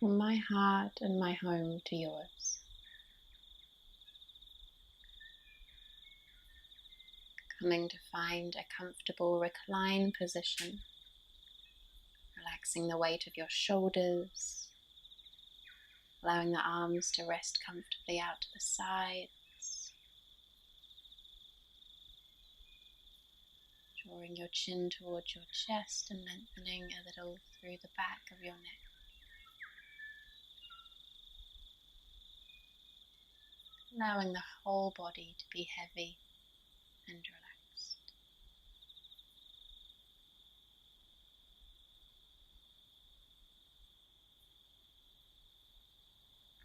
from my heart and my home to yours. Coming to find a comfortable recline position, relaxing the weight of your shoulders, allowing the arms to rest comfortably out to the sides, drawing your chin towards your chest and lengthening a little through the back of your neck. Allowing the whole body to be heavy and relaxed.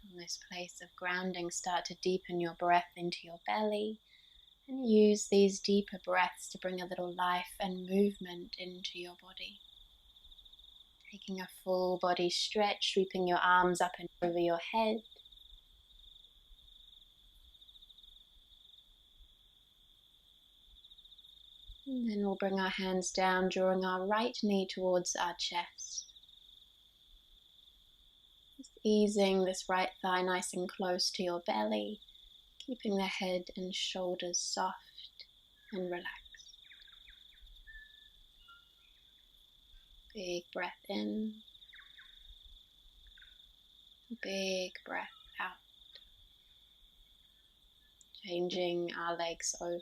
From this place of grounding, start to deepen your breath into your belly and use these deeper breaths to bring a little life and movement into your body. Taking a full body stretch, sweeping your arms up and over your head. And then we'll bring our hands down, drawing our right knee towards our chest. Just easing this right thigh nice and close to your belly, keeping the head and shoulders soft and relaxed. Big breath in, big breath out. Changing our legs over.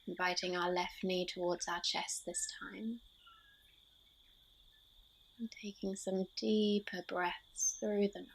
Inviting our left knee towards our chest this time. And taking some deeper breaths through the nose.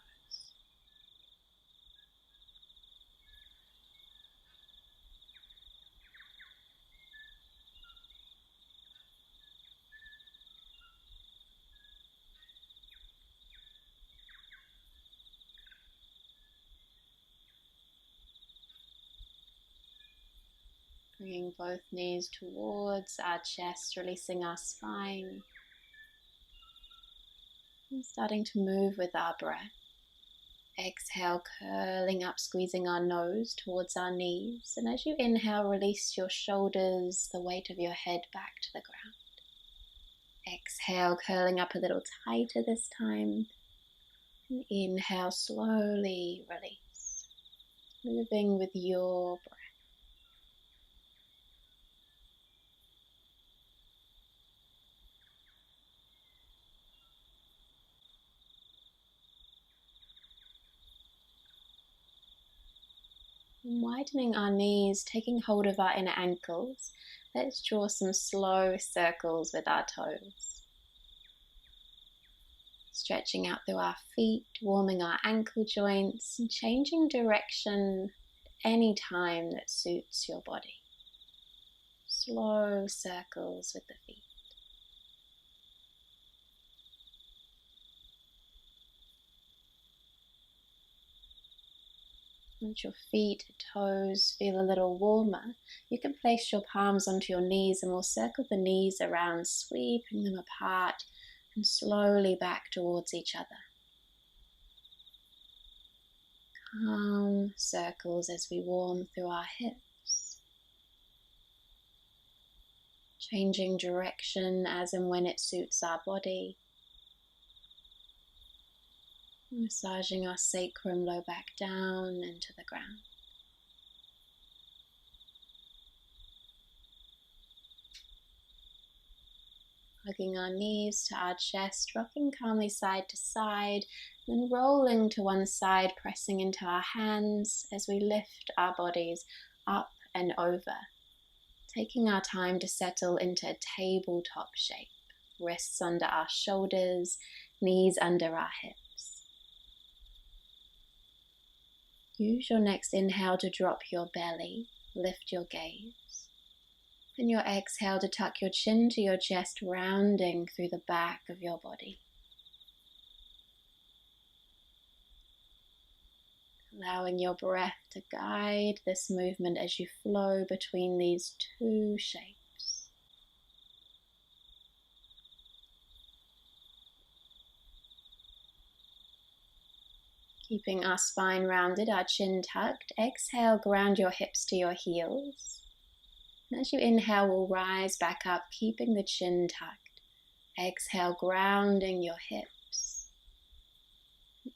Bringing both knees towards our chest, releasing our spine. And starting to move with our breath. Exhale, curling up, squeezing our nose towards our knees. And as you inhale, release your shoulders, the weight of your head back to the ground. Exhale, curling up a little tighter this time. And inhale, slowly release. Moving with your breath. Widening our knees, taking hold of our inner ankles. Let's draw some slow circles with our toes. Stretching out through our feet, warming our ankle joints, and changing direction any time that suits your body. Slow circles with the feet. Once your feet, toes feel a little warmer, you can place your palms onto your knees and we'll circle the knees around, sweeping them apart and slowly back towards each other. Calm circles as we warm through our hips. Changing direction as and when it suits our body. Massaging our sacrum, low back down and to the ground. Hugging our knees to our chest, rocking calmly side to side, then rolling to one side, pressing into our hands as we lift our bodies up and over. Taking our time to settle into a tabletop shape. Wrists under our shoulders, knees under our hips. Use your next inhale to drop your belly, lift your gaze. And your exhale to tuck your chin to your chest, rounding through the back of your body. Allowing your breath to guide this movement as you flow between these two shapes. Keeping our spine rounded, our chin tucked. Exhale, ground your hips to your heels. And as you inhale, we'll rise back up, keeping the chin tucked. Exhale, grounding your hips.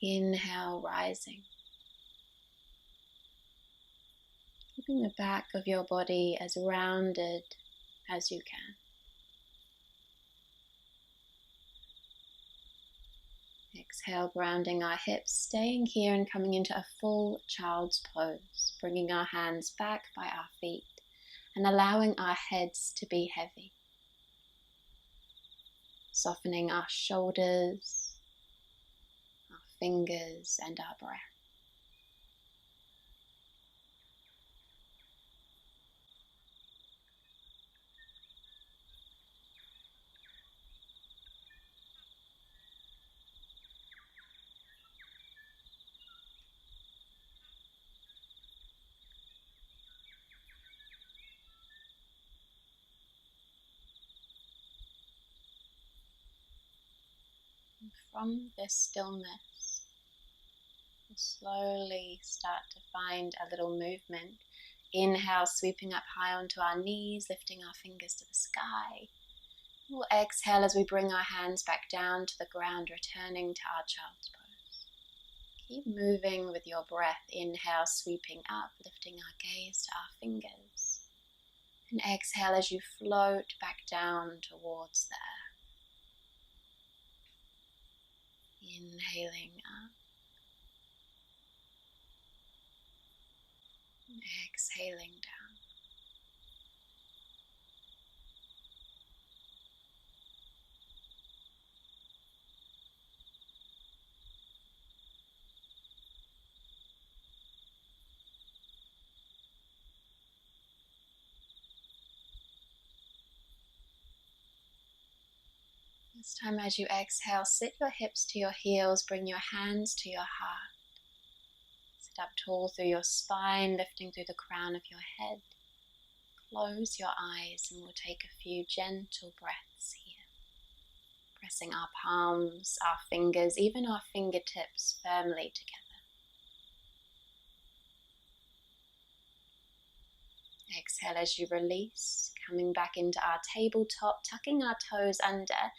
Inhale, rising. Keeping the back of your body as rounded as you can. Exhale, grounding our hips, staying here and coming into a full child's pose, bringing our hands back by our feet and allowing our heads to be heavy. Softening our shoulders, our fingers and our breath. And from this stillness, we'll slowly start to find a little movement. Inhale, sweeping up high onto our knees, lifting our fingers to the sky. We'll exhale as we bring our hands back down to the ground, returning to our child's pose. Keep moving with your breath. Inhale, sweeping up, lifting our gaze to our fingers. And exhale as you float back down towards the earth. Inhaling up. And exhaling down. This time as you exhale, sit your hips to your heels, bring your hands to your heart. Sit up tall through your spine, lifting through the crown of your head. Close your eyes and we'll take a few gentle breaths here. Pressing our palms, our fingers, even our fingertips firmly together. Exhale as you release, coming back into our tabletop, tucking our toes under.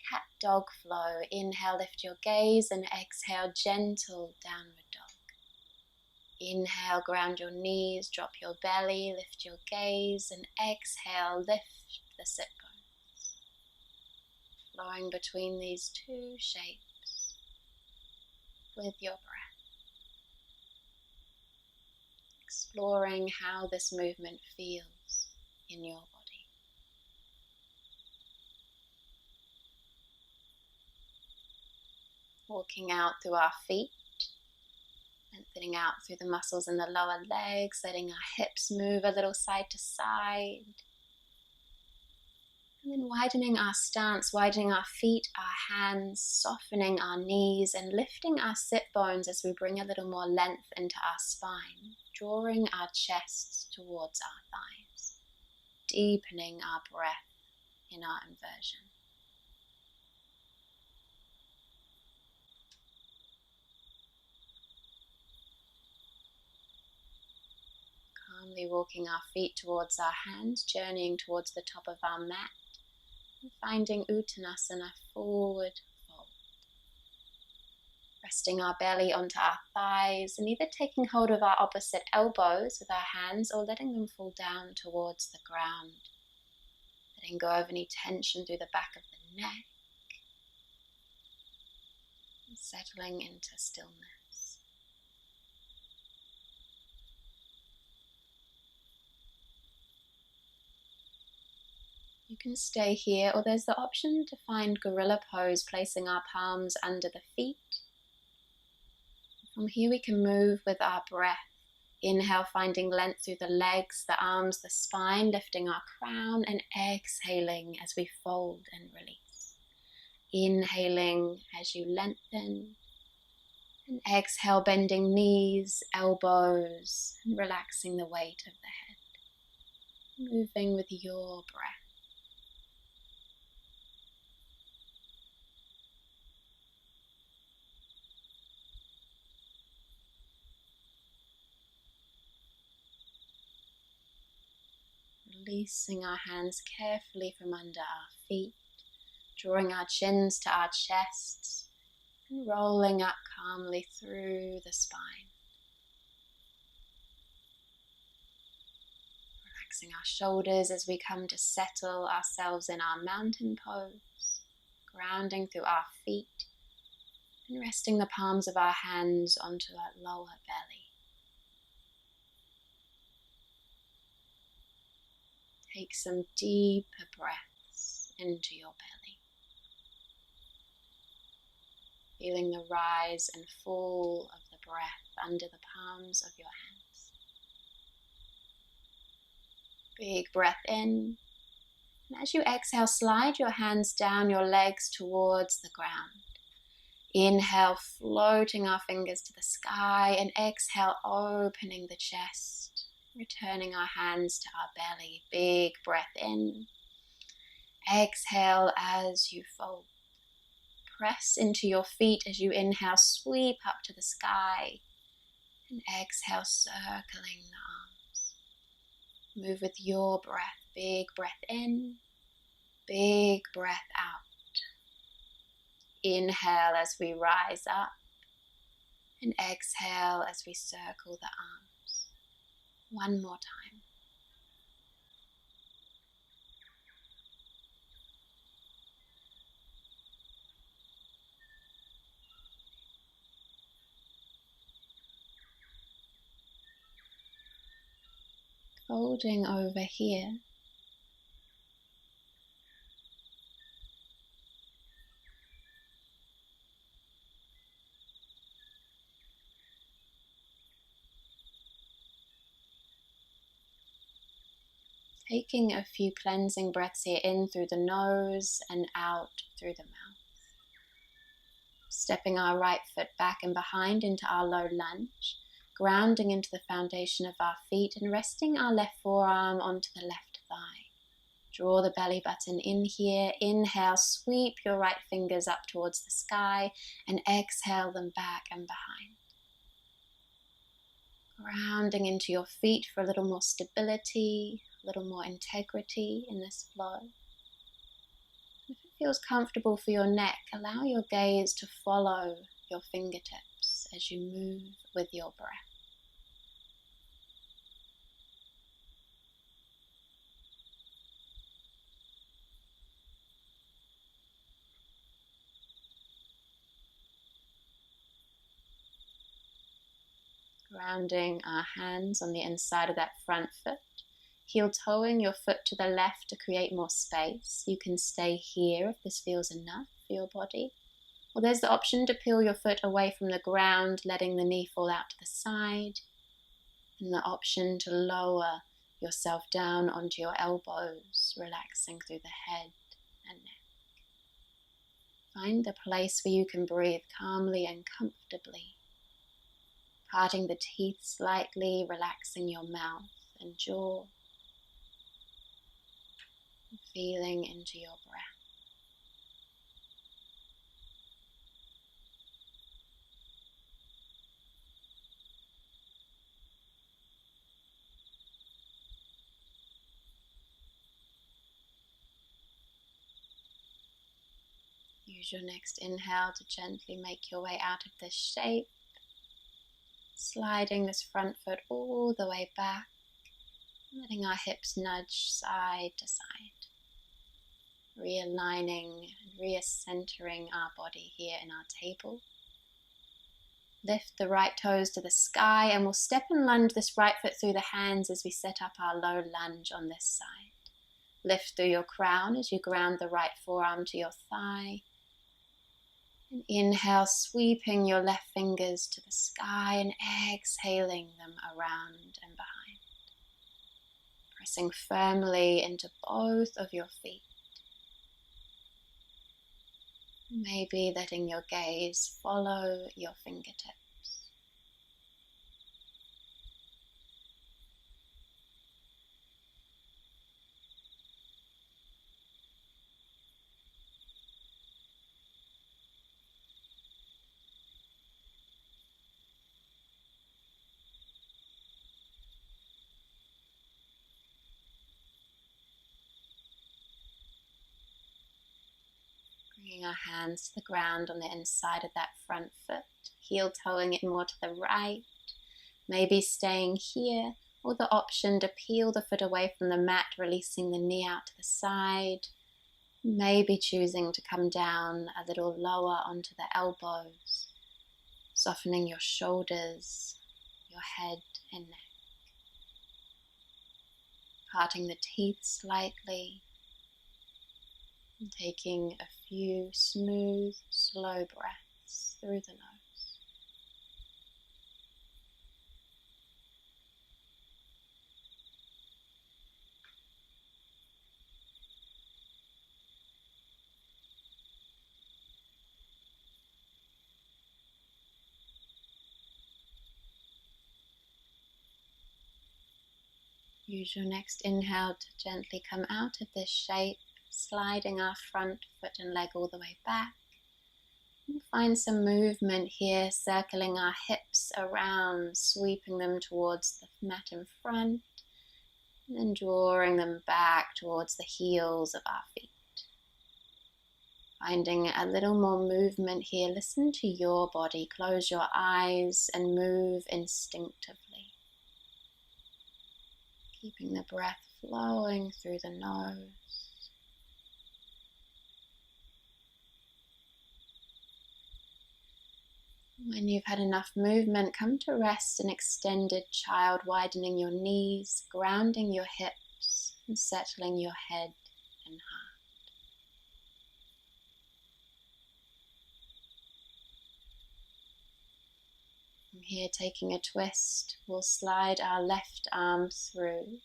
Cat dog flow. Inhale, lift your gaze, and exhale, gentle downward dog. Inhale, ground your knees, drop your belly, lift your gaze, and exhale, lift the sit bones. Flowing between these two shapes with your breath. Exploring how this movement feels in your body. Walking out through our feet, lengthening out through the muscles in the lower legs, letting our hips move a little side to side. And then widening our stance, widening our feet, our hands, softening our knees and lifting our sit bones as we bring a little more length into our spine, drawing our chests towards our thighs, deepening our breath in our inversion. Calmly walking our feet towards our hands, journeying towards the top of our mat, and finding Uttanasana, forward fold. Resting our belly onto our thighs and either taking hold of our opposite elbows with our hands or letting them fall down towards the ground. Letting go of any tension through the back of the neck. And settling into stillness. You can stay here, or there's the option to find gorilla pose, placing our palms under the feet. From here we can move with our breath. Inhale, finding length through the legs, the arms, the spine, lifting our crown, and exhaling as we fold and release. Inhaling as you lengthen, and exhale, bending knees, elbows, and relaxing the weight of the head. Moving with your breath. Releasing our hands carefully from under our feet, drawing our chins to our chests, and rolling up calmly through the spine. Relaxing our shoulders as we come to settle ourselves in our mountain pose, grounding through our feet and resting the palms of our hands onto our lower belly. Take some deeper breaths into your belly, feeling the rise and fall of the breath under the palms of your hands. Big breath in, and as you exhale, slide your hands down your legs towards the ground. Inhale, floating our fingers to the sky, and exhale, opening the chest, returning our hands to our belly. Big breath in. Exhale as you fold. Press into your feet as you inhale, sweep up to the sky, and exhale, circling the arms. Move with your breath. Big breath in, big breath out. Inhale as we rise up, and exhale as we circle the arms. One more time. Folding over here. Taking a few cleansing breaths here, in through the nose and out through the mouth. Stepping our right foot back and behind into our low lunge, grounding into the foundation of our feet and resting our left forearm onto the left thigh. Draw the belly button in here. Inhale, sweep your right fingers up towards the sky, and exhale them back and behind. Grounding into your feet for a little more stability, a little more integrity in this flow. If it feels comfortable for your neck, allow your gaze to follow your fingertips as you move with your breath. Grounding our hands on the inside of that front foot. Heel toeing your foot to the left to create more space. You can stay here if this feels enough for your body. Or there's the option to peel your foot away from the ground, letting the knee fall out to the side. And the option to lower yourself down onto your elbows, relaxing through the head and neck. Find the place where you can breathe calmly and comfortably. Parting the teeth slightly, relaxing your mouth and jaw. And feeling into your breath. Use your next inhale to gently make your way out of this shape. Sliding this front foot all the way back, letting our hips nudge side to side. Realigning and recentering our body here in our table. Lift the right toes to the sky, and we'll step and lunge this right foot through the hands as we set up our low lunge on this side. Lift through your crown as you ground the right forearm to your thigh. And inhale, sweeping your left fingers to the sky and exhaling them around and behind. Pressing firmly into both of your feet. Maybe letting your gaze follow your fingertips. Bringing our hands to the ground on the inside of that front foot, heel toeing it more to the right, maybe staying here, or the option to peel the foot away from the mat, releasing the knee out to the side, maybe choosing to come down a little lower onto the elbows, softening your shoulders, your head and neck, parting the teeth slightly, and taking a few smooth, slow breaths through the nose. Use your next inhale to gently come out of this shape, sliding our front foot and leg all the way back. And find some movement here, circling our hips around, sweeping them towards the mat in front, and then drawing them back towards the heels of our feet. Finding a little more movement here, listen to your body, close your eyes and move instinctively. Keeping the breath flowing through the nose. When you've had enough movement, come to rest in extended child, widening your knees, grounding your hips, and settling your head and heart. From here, taking a twist, we'll slide our left arm through,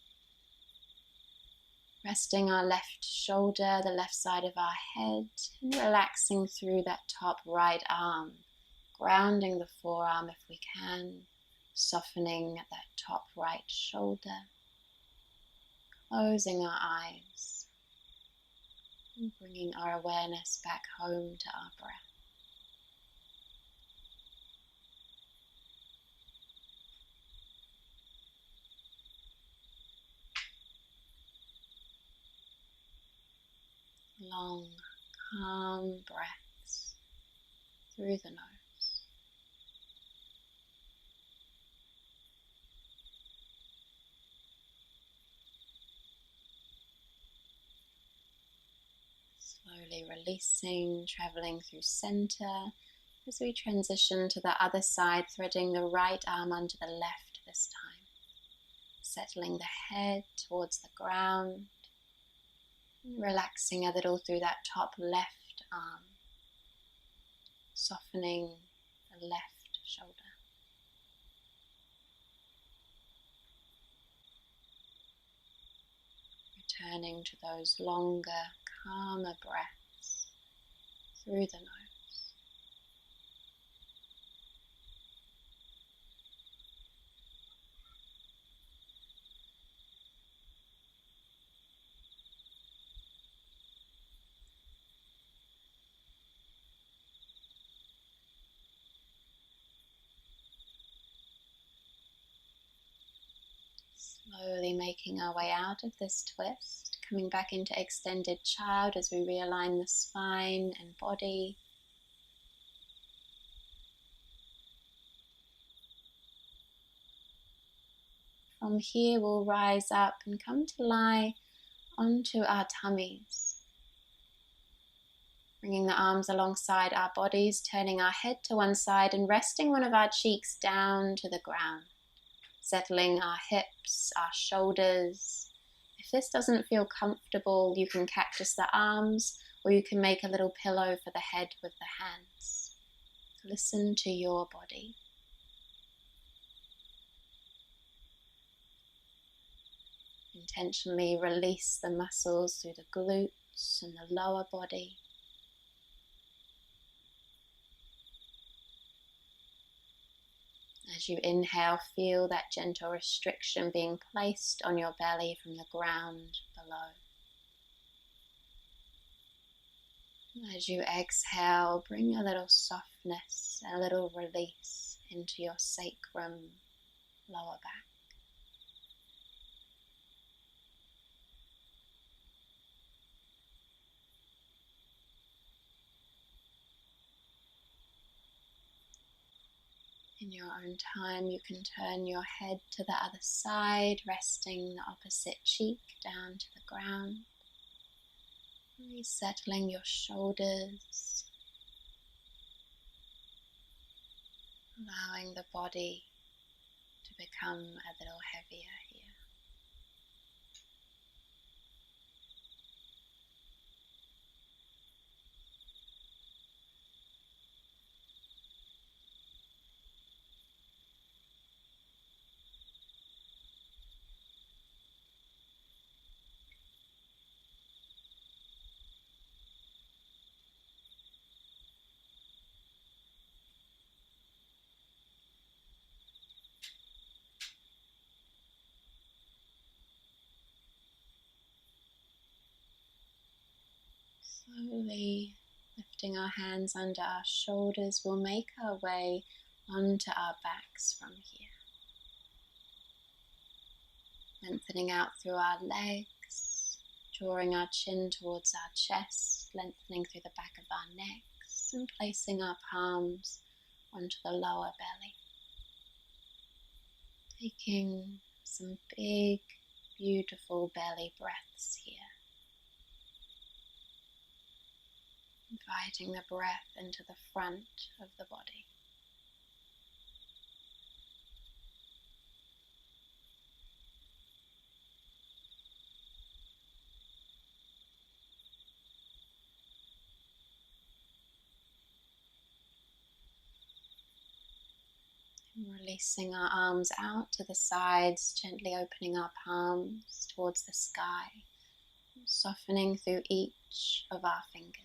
resting our left shoulder, the left side of our head, and relaxing through that top right arm, grounding the forearm if we can, softening that top right shoulder, closing our eyes, and bringing our awareness back home to our breath. Long, calm breaths through the nose. Slowly releasing, traveling through center as we transition to the other side, threading the right arm under the left this time. Settling the head towards the ground. Relaxing a little through that top left arm, softening the left shoulder. Returning to those longer, calmer breaths through the nose. Slowly making our way out of this twist, coming back into extended child as we realign the spine and body. From here we'll rise up and come to lie onto our tummies. Bringing the arms alongside our bodies, turning our head to one side and resting one of our cheeks down to the ground. Settling our hips, our shoulders. If this doesn't feel comfortable, you can cactus the arms or you can make a little pillow for the head with the hands. Listen to your body. Intentionally release the muscles through the glutes and the lower body. As you inhale, feel that gentle restriction being placed on your belly from the ground below. As you exhale, bring a little softness, a little release into your sacrum, lower back. In your own time, you can turn your head to the other side, resting the opposite cheek down to the ground, resettling your shoulders, allowing the body to become a little heavier here. Slowly lifting our hands under our shoulders, we'll make our way onto our backs from here. Lengthening out through our legs, drawing our chin towards our chest, lengthening through the back of our necks, and placing our palms onto the lower belly. Taking some big, beautiful belly breaths here. Inviting the breath into the front of the body. And releasing our arms out to the sides, gently opening our palms towards the sky, softening through each of our fingers.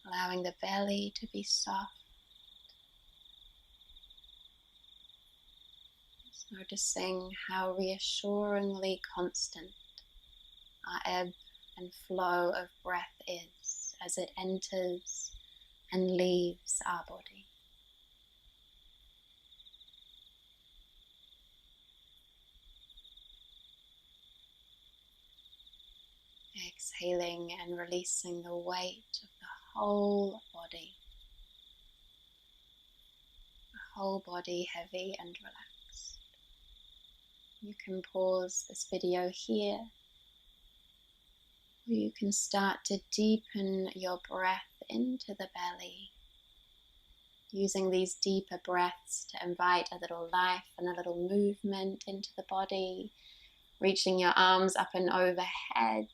Allowing the belly to be soft. Just noticing how reassuringly constant our ebb and flow of breath is as it enters and leaves our body. Exhaling and releasing the weight of the whole body. The whole body heavy and relaxed. You can pause this video here, or you can start to deepen your breath into the belly, using these deeper breaths to invite a little life and a little movement into the body, reaching your arms up and overhead,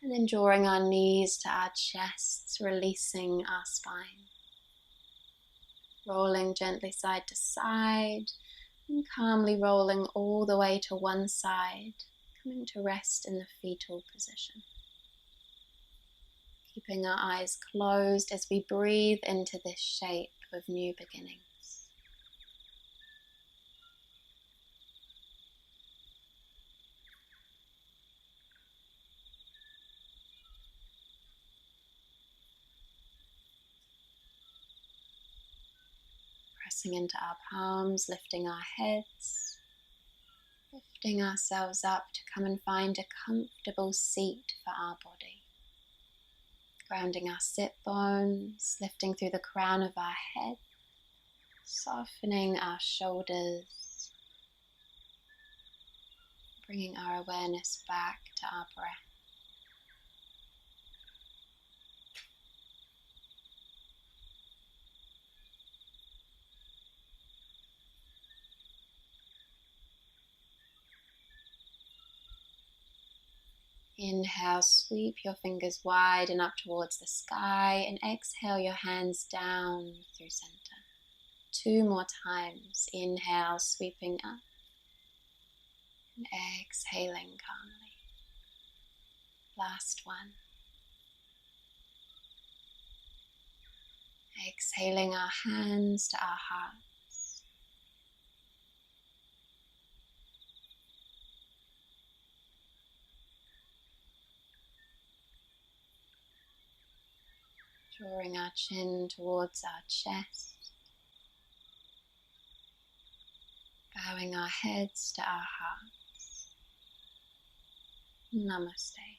and then drawing our knees to our chests, releasing our spine. Rolling gently side to side, and calmly rolling all the way to one side, coming to rest in the fetal position. Keeping our eyes closed as we breathe into this shape of new beginnings. Pressing into our palms, lifting our heads, lifting ourselves up to come and find a comfortable seat for our body. Grounding our sit bones, lifting through the crown of our head, softening our shoulders, bringing our awareness back to our breath. Inhale, sweep your fingers wide and up towards the sky, and exhale your hands down through center. 2 more times. Inhale, sweeping up, and exhaling calmly. Last one. Exhaling our hands to our heart. Drawing our chin towards our chest, bowing our heads to our hearts. Namaste.